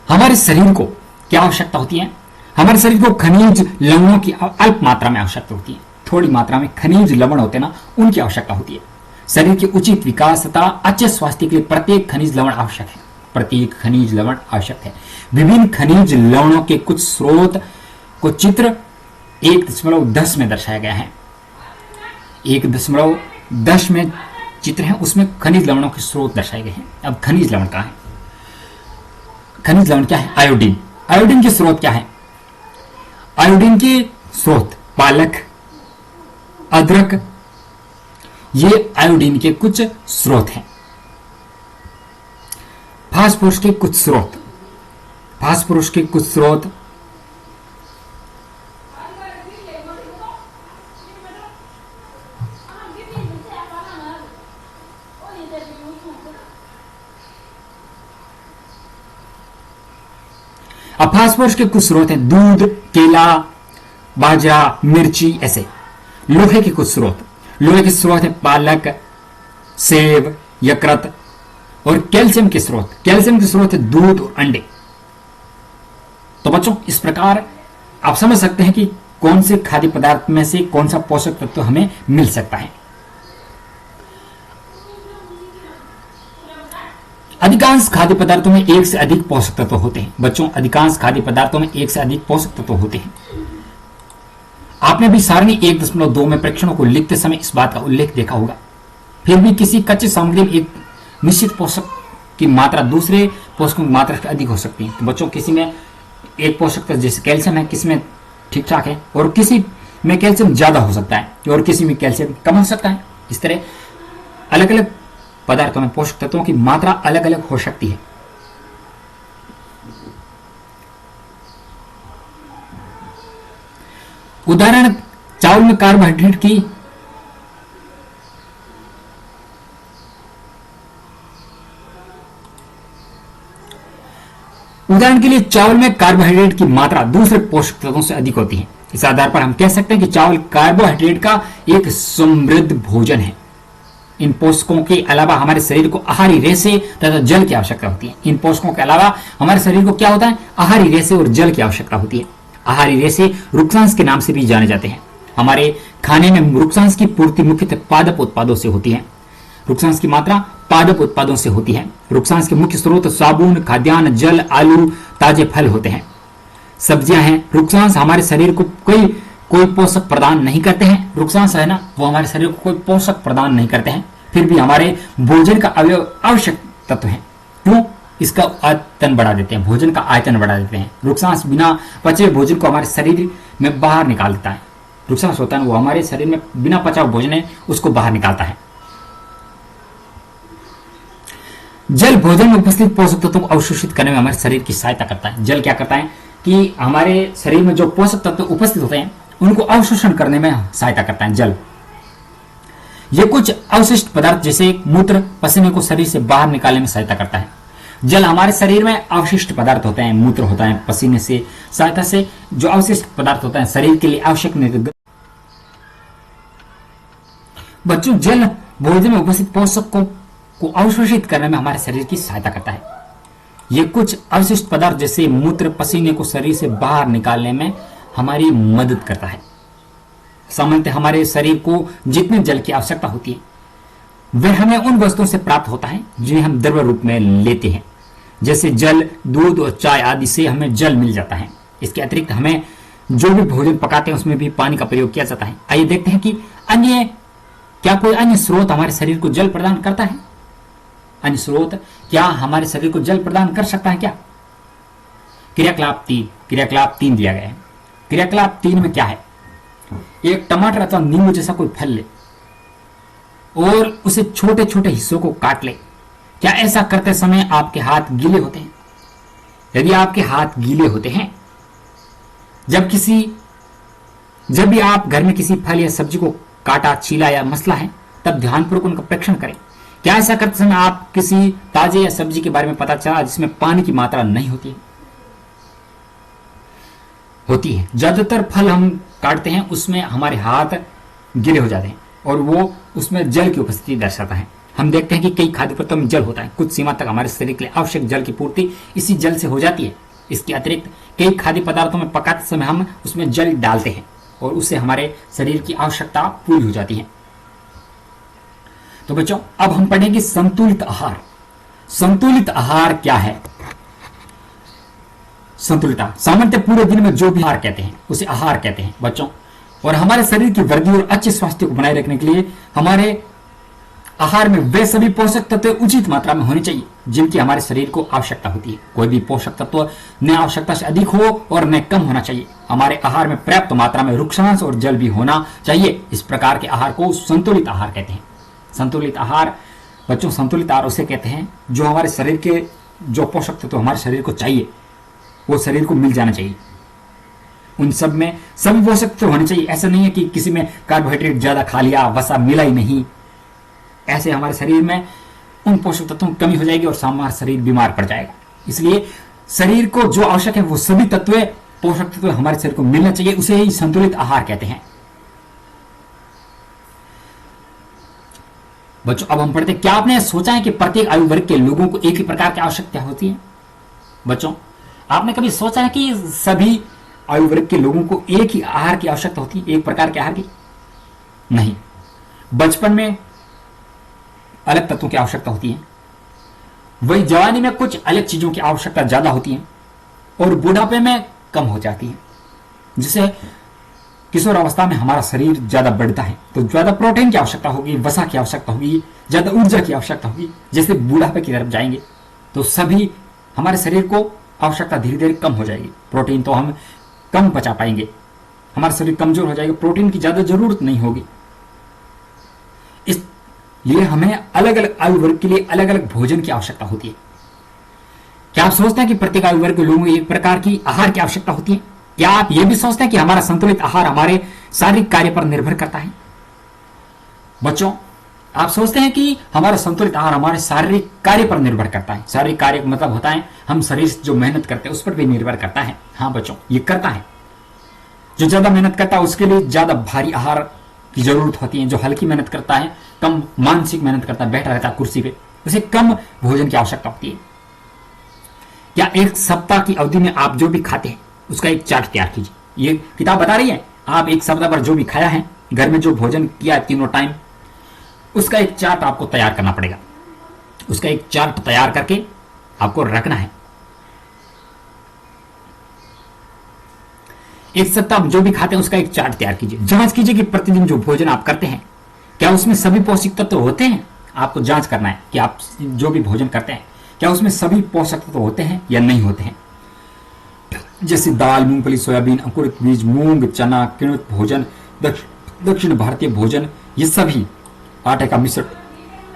हमारे शरीर को क्या आवश्यकता होती है? हमारे शरीर को खनिज लवणों की अल्प मात्रा में आवश्यकता होती है। थोड़ी मात्रा में खनिज लवण होते हैं ना, उनकी आवश्यकता होती है। शरीर के उचित विकास तथा अच्छे स्वास्थ्य के लिए प्रत्येक खनिज लवण आवश्यक है। प्रत्येक खनिज लवण आवश्यक है। विभिन्न खनिज लवणों के कुछ स्रोत को चित्र 1.10 में दर्शाया गया है। 1.10 में चित्र है, उसमें खनिज लवणों के स्रोत दर्शाए गए हैं। अब खनिज लवण कहां है? खनिज लवण क्या है? आयोडीन। आयोडीन के स्रोत क्या है? आयोडीन के स्रोत पालक, अदरक, ये आयोडीन के कुछ स्रोत हैं। फास्फोरस के कुछ स्रोत। फास्फोरस के कुछ स्रोत अब फास्फोरस के कुछ स्रोत हैं दूध, केला, बाजरा, मिर्ची, ऐसे। लोहे के कुछ स्रोत। लोहे के स्रोत है पालक, सेब, यकृत। और कैल्शियम के स्रोत। कैल्शियम के स्रोत है दूध और अंडे। तो बच्चों, इस प्रकार आप समझ सकते हैं कि कौन से खाद्य पदार्थ में से कौन सा पोषक तत्व हमें मिल सकता है। अधिकांश खाद्य पदार्थों में एक से अधिक पोषक तत्व होते हैं। बच्चों, अधिकांश खाद्य पदार्थों में एक से अधिक पोषक तत्व होते हैं। आपने भी सारणी 1.2 में परीक्षणों को लिखते समय इस बात का उल्लेख देखा होगा। फिर भी किसी कच्ची सामग्री में एक निश्चित पोषक की मात्रा दूसरे पोषकों की मात्रा से अधिक हो सकती है। तो बच्चों, किसी में एक पोषक तत्व जैसे कैल्शियम है, किसी में ठीक ठाक है, और किसी में कैल्शियम ज्यादा हो सकता है और किसी में कैल्शियम कम हो सकता है। इस तरह अलग अलग पदार्थों में पोषक तत्वों की मात्रा अलग अलग हो सकती है। उदाहरण, चावल में कार्बोहाइड्रेट की उदाहरण के लिए चावल में कार्बोहाइड्रेट की मात्रा दूसरे पोषक तत्वों से अधिक होती है। इस आधार पर हम कह सकते हैं कि चावल कार्बोहाइड्रेट का एक समृद्ध भोजन है। इन पोषकों के अलावा हमारे शरीर को आहारी रेशे तथा जल की आवश्यकता होती है। इन पोषकों के अलावा हमारे शरीर को क्या होता है? आहारी रेशे और जल की आवश्यकता होती है। आहारी रेशे रुक्सांश के नाम से भी जाने जाते हैं। हमारे खाने में रुक्सांश की पूर्ति मुख्यतः पादप उत्पादों से होती है। रुक्सांश की मात्रा पादप उत्पादों से होती है। रुक्सांश के मुख्य स्रोत साबुन, खाद्यान्न, जल, आलू, ताजे फल होते हैं, सब्जियां हैं। रुक्सांश हमारे शरीर को कोई पोषक प्रदान नहीं करते हैं। रुक्सांश है ना, वो हमारे शरीर को कोई पोषक प्रदान नहीं करते हैं, फिर भी हमारे भोजन का आवश्यक तत्व है। क्यों? इसका आयतन बढ़ा देते हैं, भोजन का आयतन बढ़ा देते हैं। रुक्सांश बिना पचे हुए भोजन को हमारे शरीर में बाहर निकाल देता है। रुक्सांश होता है वो हमारे शरीर में बिना पचा हुआ भोजन है उसको बाहर निकालता है। जल भोजन में उपस्थित पोषक तत्वों को अवशोषित करने में हमारे शरीर की सहायता करता है। जल क्या करता है कि हमारे शरीर में जो पोषक तत्व उपस्थित होते हैं उनको अवशोषण करने में सहायता करता है जल। ये कुछ अवशिष्ट पदार्थ जैसे मूत्र, पसीने को शरीर से बाहर निकालने में सहायता करता है। जल हमारे शरीर में अवशिष्ट पदार्थ होते हैं, मूत्र होता है, पसीने से सहायता से जो अवशिष्ट पदार्थ होता है शरीर के लिए आवश्यक निर्गत। बच्चों, जल भोजन में उपस्थित पोषकों को अवशोषित करने में हमारे शरीर की सहायता करता है। ये कुछ अवशिष्ट पदार्थ जैसे मूत्र, पसीने को शरीर से बाहर निकालने में हमारी मदद करता है। सामान्यतः हमारे शरीर को जितने जल की आवश्यकता होती है वह हमें उन वस्तुओं से प्राप्त होता है जिन्हें हम द्रव्य रूप में लेते हैं, जैसे जल, दूध और चाय आदि से हमें जल मिल जाता है। इसके अतिरिक्त हमें जो भी भोजन पकाते हैं उसमें भी पानी का प्रयोग किया जाता है। आइए देखते हैं कि कोई अन्य स्रोत हमारे शरीर को जल प्रदान करता है। अन्य स्रोत क्या हमारे शरीर को जल प्रदान कर सकता है क्या? क्रियाकलाप 3 दिया गया है। क्रियाकलाप 3 में क्या है? एक टमाटर अथवा नींबू जैसा कोई फल ले और उसे छोटे छोटे हिस्सों को काट ले। क्या ऐसा करते समय आपके हाथ गीले होते हैं? यदि आपके हाथ गीले होते हैं जब भी आप घर में किसी फल या सब्जी को काटा, छीला या मसला है, तब ध्यानपूर्वक उनका परीक्षण करें। क्या ऐसा करते समय आप किसी ताजे या सब्जी के बारे में पता चला जिसमें पानी की मात्रा नहीं होती है? ज्यादातर फल हम काटते हैं उसमें हमारे हाथ गीले हो जाते हैं और वो उसमें जल की उपस्थिति दर्शाता है। हम देखते हैं कि कई खाद्य पदार्थों में जल होता है। कुछ सीमा तक हमारे शरीर के लिए आवश्यक जल की पूर्ति इसी जल से हो जाती है। इसके अतिरिक्त कई खाद्य पदार्थों में पकाते समय हम उसमें जल डालते हैं और उससे हमारे शरीर की आवश्यकता पूरी हो जाती है। तो बच्चों, अब हम पढ़ेंगे संतुलित आहार। संतुलित आहार क्या है? संतुलित आहार सामान्यतः पूरे दिन में जो भी आहार कहते हैं उसे आहार कहते हैं बच्चों। और हमारे शरीर की वृद्धि और अच्छे स्वास्थ्य को बनाए रखने के लिए हमारे आहार में वे सभी पोषक तत्व उचित मात्रा में होने चाहिए जिनकी हमारे शरीर को आवश्यकता होती है। कोई भी पोषक तत्व न आवश्यकता से अधिक हो और न कम होना चाहिए। हमारे आहार में पर्याप्त मात्रा में रुक्षांश और जल भी होना चाहिए। इस प्रकार के आहार को संतुलित आहार कहते हैं। संतुलित आहार बच्चों, संतुलित आहार उसे कहते हैं जो हमारे शरीर के जो पोषक तत्व हमारे शरीर को चाहिए वो शरीर को मिल जाना चाहिए। उन सब में सभी पोषक तत्व होने चाहिए। ऐसा नहीं है कि किसी में कार्बोहाइड्रेट ज्यादा खा लिया, वसा मिला ही नहीं। ऐसे हमारे शरीर में उन पोषक तत्वों की कमी हो जाएगी और हमारा शरीर बीमार पड़ जाएगा। इसलिए शरीर को जो आवश्यक है वो सभी तत्व, पोषक तत्व हमारे शरीर को मिलना चाहिए। उसे ही संतुलित आहार कहते हैं। बच्चों, अब हम पढ़ते हैं, क्या आपने सोचा है कि प्रत्येक आयु वर्ग के लोगों को एक ही प्रकार की आवश्यकता होती है? बच्चों, आपने कभी सोचा है कि सभी आयु वर्ग के लोगों को एक ही आहार की आवश्यकता होती है, एक प्रकार के आहार की? नहीं। बचपन में अलग तत्वों की आवश्यकता होती है वही जवानी में कुछ अलग चीजों की आवश्यकता ज्यादा होती है और बुढ़ापे में कम हो जाती है। जिसे किशोर अवस्था में हमारा शरीर ज्यादा बढ़ता है तो ज्यादा प्रोटीन की आवश्यकता होगी, वसा की आवश्यकता होगी, ज्यादा ऊर्जा की आवश्यकता होगी। जैसे बुढ़ापे की तरफ जाएंगे तो सभी हमारे शरीर को आवश्यकता धीरे धीरे कम हो जाएगी, प्रोटीन तो हम कम बचा पाएंगे, हमारा शरीर कमजोर हो जाएगा, प्रोटीन की ज्यादा जरूरत नहीं होगी। इसलिए हमें अलग अलग आयु वर्ग के लिए अलग अलग भोजन की आवश्यकता होती है। क्या आप सोचते हैं कि प्रत्येक आयु वर्ग के लोगों को एक प्रकार की आहार की आवश्यकता होती है? क्या आप यह भी सोचते हैं कि हमारा संतुलित आहार हमारे शारीरिक कार्य पर निर्भर करता है? बच्चों, आप सोचते हैं कि हमारा संतुलित आहार हमारे शारीरिक कार्य पर निर्भर करता है? शारीरिक कार्य का मतलब होता है हम शरीर से जो मेहनत करते हैं उस पर भी निर्भर करता है। हाँ बच्चों, ये करता है। जो ज्यादा मेहनत करता है उसके लिए ज्यादा भारी आहार की जरूरत होती है। जो हल्की मेहनत करता है, कम मानसिक मेहनत करता है, बैठा रहता है कुर्सी पे, उसे कम भोजन की आवश्यकता होती है। क्या एक सप्ताह की अवधि में आप जो भी खाते हैं उसका एक चार्ट तैयार कीजिए। ये किताब बता रही है आप एक सप्ताह पर जो भी खाया है, घर में जो भोजन किया है तीनों टाइम, उसका एक चार्ट आपको तैयार करना पड़ेगा। उसका एक चार्ट तैयार करके आपको रखना है। एक सप्ताह जो भी खाते हैं उसका एक चार्ट तैयार कीजिए। जांच कीजिए कि प्रतिदिन जो भोजन आप करते हैं क्या उसमें सभी पोषक तत्व होते हैं। आपको जांच करना है कि आप जो भी भोजन करते हैं क्या उसमें सभी पोषक तत्व होते हैं या नहीं होते हैं। जैसे दाल, मूंगफली, सोयाबीन, अंकुरित बीज, मूंग, चना, किण्वित भोजन, दक्षिण भारतीय भोजन, ये सभी आटे का मिश्रण,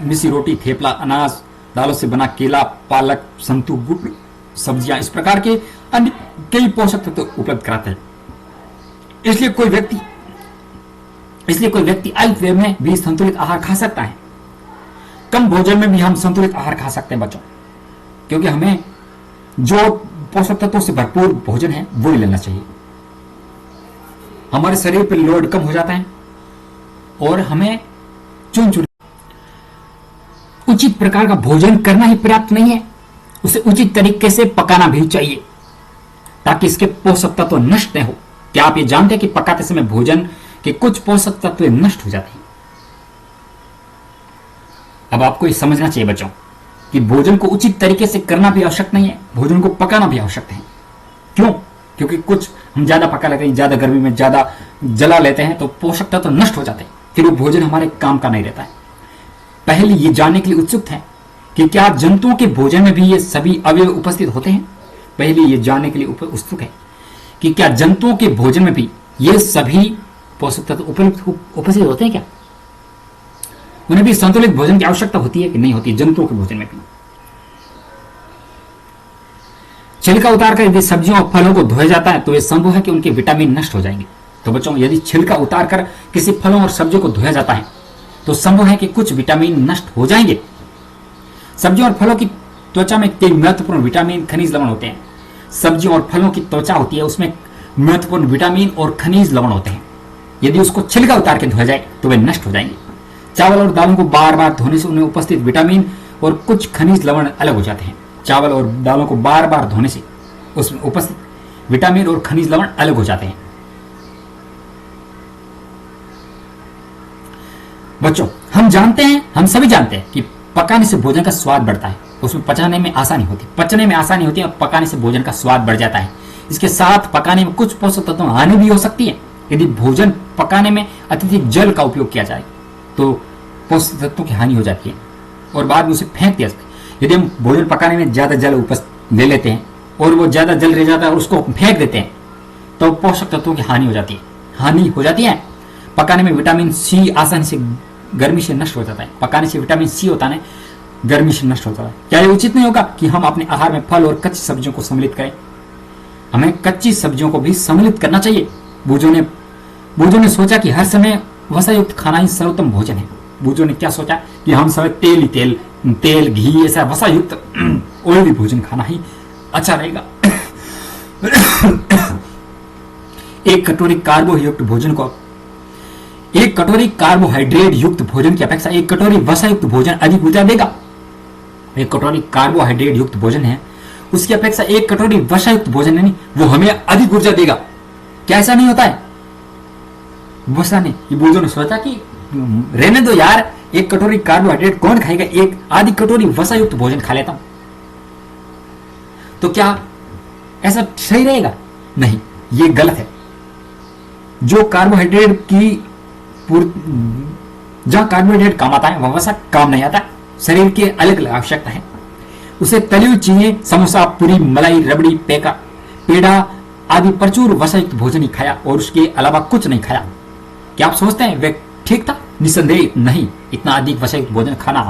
मिसी रोटी, थेपला, अनाज, दालों से बना केला, पालक, सन्तु, गुड़, सब्जियां, इस प्रकार के अन्य कई पोषक तत्व उपलब्ध कराते हैं। इसलिए कोई व्यक्ति अल्प व्यय में भी संतुलित आहार खा सकता है। कम भोजन में भी हम संतुलित आहार खा सकते हैं बच्चों, क्योंकि हमें जो पोषक तत्वों से भरपूर भोजन है वो ही लेना चाहिए। हमारे शरीर पर लोड कम हो जाता है और हमें चुन उचित प्रकार का भोजन करना ही पर्याप्त नहीं है, उसे उचित तरीके से पकाना भी चाहिए ताकि इसके पोषक तत्व नष्ट न हो। क्या आप ये जानते हैं कि पकाते समय भोजन के कुछ पोषक तत्व नष्ट हो जाते हैं? अब आपको ये समझना चाहिए बच्चों कि भोजन को उचित तरीके से करना भी आवश्यक नहीं है, भोजन को पकाना भी आवश्यक है। क्यों? क्योंकि कुछ हम ज्यादा पका लेते हैं, ज्यादा गर्मी में ज्यादा जला लेते हैं तो पोषक तत्व नष्ट हो जाते हैं, फिर वो भोजन हमारे काम का नहीं रहता है। पहले ये जानने के लिए उत्सुक हैं कि क्या जंतुओं के भोजन में भी ये सभी अवयव उपस्थित होते हैं? पहले ये जानने के लिए उत्सुक है कि क्या जंतुओं के भोजन में भी ये सभी पोषक तत्व उपस्थित होते हैं? क्या उन्हें भी संतुलित भोजन की आवश्यकता होती है कि नहीं होती? जंतुओं के भोजन में भी छिलका उतारकर यदि सब्जियों और फलों को धोया जाता है तो यह संभव है कि उनके विटामिन नष्ट हो जाएंगे। तो बच्चों, यदि छिलका उतारकर किसी फलों और सब्जियों को धोया जाता है तो संभव है कि कुछ विटामिन नष्ट हो जाएंगे। सब्जियों और फलों की त्वचा में कई महत्वपूर्ण विटामिन, खनिज, लवण होते हैं। सब्जियों और फलों की त्वचा होती है, उसमें महत्वपूर्ण विटामिन और खनिज, लवण होते हैं। यदि उसको छिलका उतार के धोया जाए तो वे नष्ट हो जाएंगे। चावल और दालों को बार बार धोने से उनमें उपस्थित विटामिन और कुछ खनिज, लवण अलग हो जाते हैं। चावल और दालों को बार बार धोने से उसमें उपस्थित विटामिन और खनिज, लवण अलग हो जाते हैं। बच्चों, हम सभी जानते हैं कि पकाने से भोजन का स्वाद बढ़ता है, उसमें पचाने में आसानी होती है और पकाने से भोजन का स्वाद बढ़ जाता है। इसके साथ पकाने में कुछ पोषक तत्वों में हानि भी हो सकती है। यदि भोजन पकाने में अत्यधिक जल का उपयोग किया जाए तो पोषक तत्वों की हानि हो जाती है और बाद में उसे फेंक दिया जाता है। यदि हम भोजन पकाने में ज्यादा जल ले लेते हैं और वो ज्यादा जल रह जाता है और उसको फेंक देते हैं तो पोषक तत्वों की हानि हो जाती है। पकाने में विटामिन सी आसानी से गर्मी से नष्ट हो जाता है। पकाने से विटामिन सी होता है, गर्मी से नष्ट होता है। क्या यह उचित नहीं होगा कि हम अपने आहार में फल और कच्ची सब्जियों को सम्मिलित करें? हमें कच्ची सब्जियों को भी सम्मिलित करना चाहिए। बूझों ने सोचा कि हर समय वसायुक्त खाना ही सर्वोत्तम भोजन है। बूझों ने क्या सोचा कि हम समय तेल, घी, ऐसा वसायुक्त ऑयली भोजन खाना ही अच्छा रहेगा। एक कटोरी कार्बोहाइड्रेट युक्त भोजन की अपेक्षा एक कटोरी वसा युक्त भोजन अधिक ऊर्जा देगा। एक कटोरी कार्बोहाइड्रेट युक्त भोजन है, उसकी अपेक्षा एक कटोरी वसा युक्त भोजन है, नहीं, वो हमें अधिक ऊर्जा देगा। क्या ऐसा नहीं होता है? वसा ने, ये बूझों ने सोचा कि रहने दो यार, एक कटोरी कार्बोहाइड्रेट कौन खाएगा, एक आधी कटोरी वसा युक्त भोजन खा लेता हूं। तो क्या ऐसा सही रहेगा? नहीं, ये गलत है। जो कार्बोहाइड्रेट की जहां कार्बोहाइड्रेट काम आता है वहां वसा काम नहीं आता। शरीर की अलग अलग आवश्यकता है। उसे तली हुई चीजें, समोसा, पूरी, मलाई, रबड़ी, पेड़ा आदि प्रचुर वसायुक्त भोजन ही खाया और उसके अलावा कुछ नहीं खाया। क्या आप सोचते हैं वे ठीक था? निसंदेह नहीं। इतना अधिक वसायुक्त भोजन खाना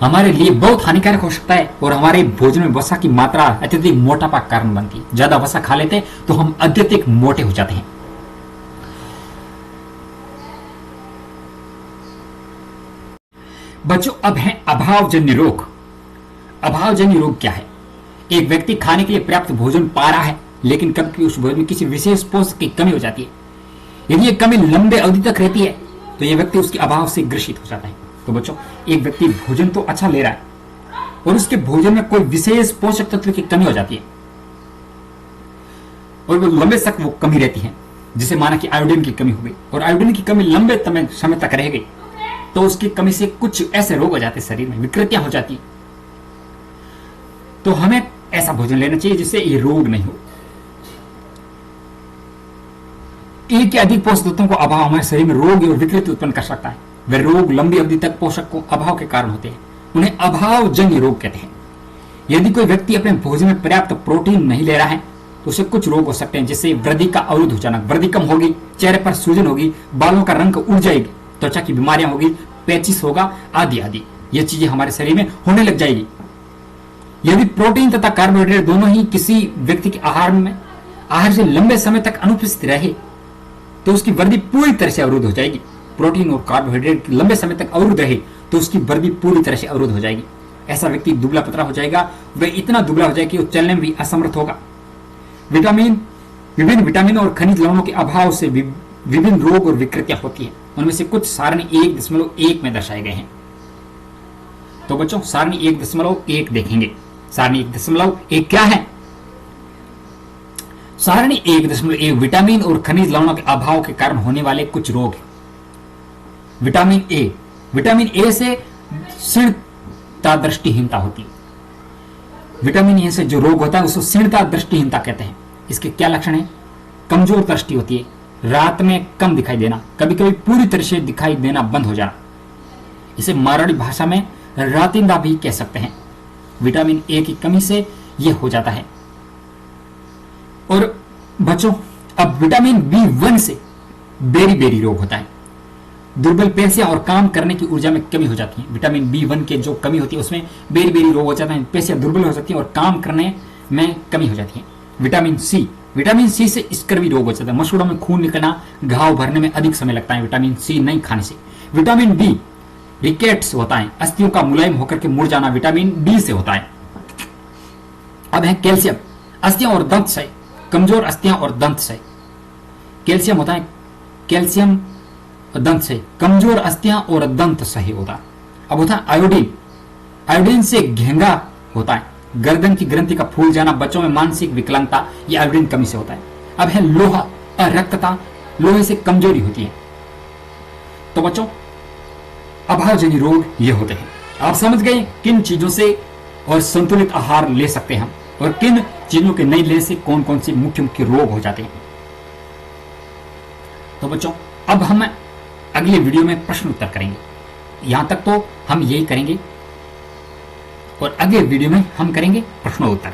हमारे लिए बहुत हानिकारक हो सकता है और हमारे भोजन में वसा की मात्रा अत्यधिक मोटापा का कारण बनती है। ज्यादा वसा खा लेते तो हम अत्यधिक मोटे हो जाते हैं। बच्चों, अब है अभावजन्य रोग। अभावजन्य रोग क्या है? एक व्यक्ति खाने के लिए पर्याप्त भोजन पा रहा है, लेकिन कभी उस भोजन में किसी विशेष पोषक की कमी हो जाती है। यदि ये कमी लंबे अवधि तक रहती है तो यह व्यक्ति उसके अभाव से ग्रसित हो जाता है। तो बच्चों, एक व्यक्ति भोजन तो अच्छा ले रहा है और उसके भोजन में कोई विशेष पोषक तत्व की कमी हो जाती है और वो लंबे तक वो कमी रहती है, जिसे माना कि आयोडीन की कमी हो गई और आयोडीन की कमी लंबे समय तक रह गई, तो उसकी कमी से कुछ ऐसे रोग हो जाते हैं, शरीर में विकृतियां हो जाती। तो हमें ऐसा भोजन लेना चाहिए जिससे ये रोग नहीं हो। एक या अधिक पोषक तत्वों को अभाव हमारे शरीर में रोग और विकृति उत्पन्न कर सकता है। वे रोग लंबी अवधि तक पोषक को अभाव के कारण होते हैं। उन्हें अभावजन्य रोग कहते हैं। यदि कोई व्यक्ति अपने भोजन में पर्याप्त प्रोटीन नहीं ले रहा है तो उसे कुछ रोग हो सकते हैं, जिससे वृद्धि का अवरुद्ध हो जाना, वृद्धि कम होगी, चेहरे पर सूजन होगी, बालों का रंग उड़ जाएगी, त्वचा की बीमारियां होगी, पेचिस होगा, आदि आदि। ये चीजें हमारे शरीर में होने लग जाएगी। यदि प्रोटीन तथा कार्बोहाइड्रेट दोनों ही किसी व्यक्ति के आहार से लंबे समय तक अनुपस्थित रहे तो उसकी वृद्धि पूरी तरह से अवरुद्ध हो जाएगी। प्रोटीन और कार्बोहाइड्रेट लंबे समय तक अवरुद्ध रहे तो उसकी वृद्धि पूरी तरह से अवरुद्ध हो जाएगी। ऐसा व्यक्ति दुबला पतला हो जाएगा। वह इतना दुबला हो जाएगा कि वो चलने में भी असमर्थ होगा। विभिन्न विटामिन और खनिज लवणों के अभाव से विभिन्न रोग और विकृतियां होती हैं। उनमें से कुछ सारणी 1.1 में दर्शाए गए हैं। तो बच्चों, सारणी 1.1 देखेंगे। सारणी 1.1 क्या है? सारणी 1.1 विटामिन और खनिज लवणों के अभाव के कारण होने वाले कुछ रोग हैं। विटामिन ए से क्षीणता, दृष्टिहीनता होती है। विटामिन ए से जो रोग होता है उसको क्षीणता, दृष्टिहीनता कहते हैं। इसके क्या लक्षण है? कमजोर दृष्टि होती है, रात में कम दिखाई देना, कभी कभी पूरी तरह से दिखाई देना बंद हो जाना। इसे मारवाड़ी भाषा में रातिंदा भी कह सकते हैं। विटामिन ए की कमी से यह हो जाता है। और बच्चों, अब विटामिन B1 से बेरी रोग होता है। दुर्बल पेशियां और काम करने की ऊर्जा में कमी हो जाती है। विटामिन B1 के जो कमी होती है उसमें बेरी रोग हो जाता है। पेशियां दुर्बल हो जाती है और काम करने में कमी हो जाती है। विटामिन सी से स्कर्वी रोग हो जाता है। मसूड़ों में खून निकलना, घाव भरने में अधिक समय लगता है विटामिन सी नहीं खाने से। विटामिन डी रिकेट्स होता है, अस्थियों का मुलायम होकर के मुड़ जाना विटामिन डी से होता है। अब है कैल्शियम, अस्थियां और दंत क्षय, कमजोर अस्थियां और दंत क्षय। कैल्शियम होता है कैल्शियम और दंत क्षय, कमजोर अस्थियां और दंत क्षय होता है। अब होता है आयोडीन से घेंगा होता है, गर्दन की ग्रंथि का फूल जाना, बच्चों में मानसिक विकलांगता, ये आयोडीन कमी से होता है। अब है लोहा, अरक्तता, लोहे से कमजोरी होती है। तो बच्चों, अभावजन्य रोग ये होते हैं। आप समझ गए किन चीजों से और संतुलित आहार ले सकते हैं और किन चीजों के नहीं लेने से कौन कौन से मुख्य रोग हो जाते हैं। तो बच्चों, अब हम अगले वीडियो में प्रश्न उत्तर करेंगे। यहां तक तो हम यही करेंगे और अगले वीडियो में हम करेंगे प्रश्नोत्तर।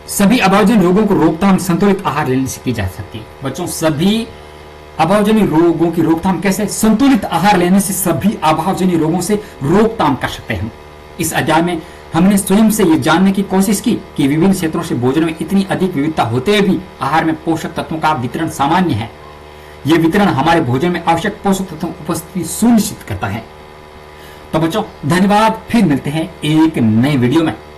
सभी अभावजन्य रोगों को रोकथाम संतुलित आहार लेने से की जा सकती है। बच्चों, सभी अभावजन्य रोगों की रोकथाम कैसे? संतुलित आहार लेने से सभी अभावजन्य रोगों से रोकथाम कर सकते हैं। इस अध्याय में हमने स्वयं से यह जानने की कोशिश की कि विभिन्न क्षेत्रों से भोजन में इतनी अधिक विविधता होते हुए भी आहार में पोषक तत्वों का वितरण सामान्य है। यह वितरण हमारे भोजन में आवश्यक पोषक तत्वों की उपस्थिति सुनिश्चित करता है। तो बच्चों, धन्यवाद। फिर मिलते हैं एक नए वीडियो में।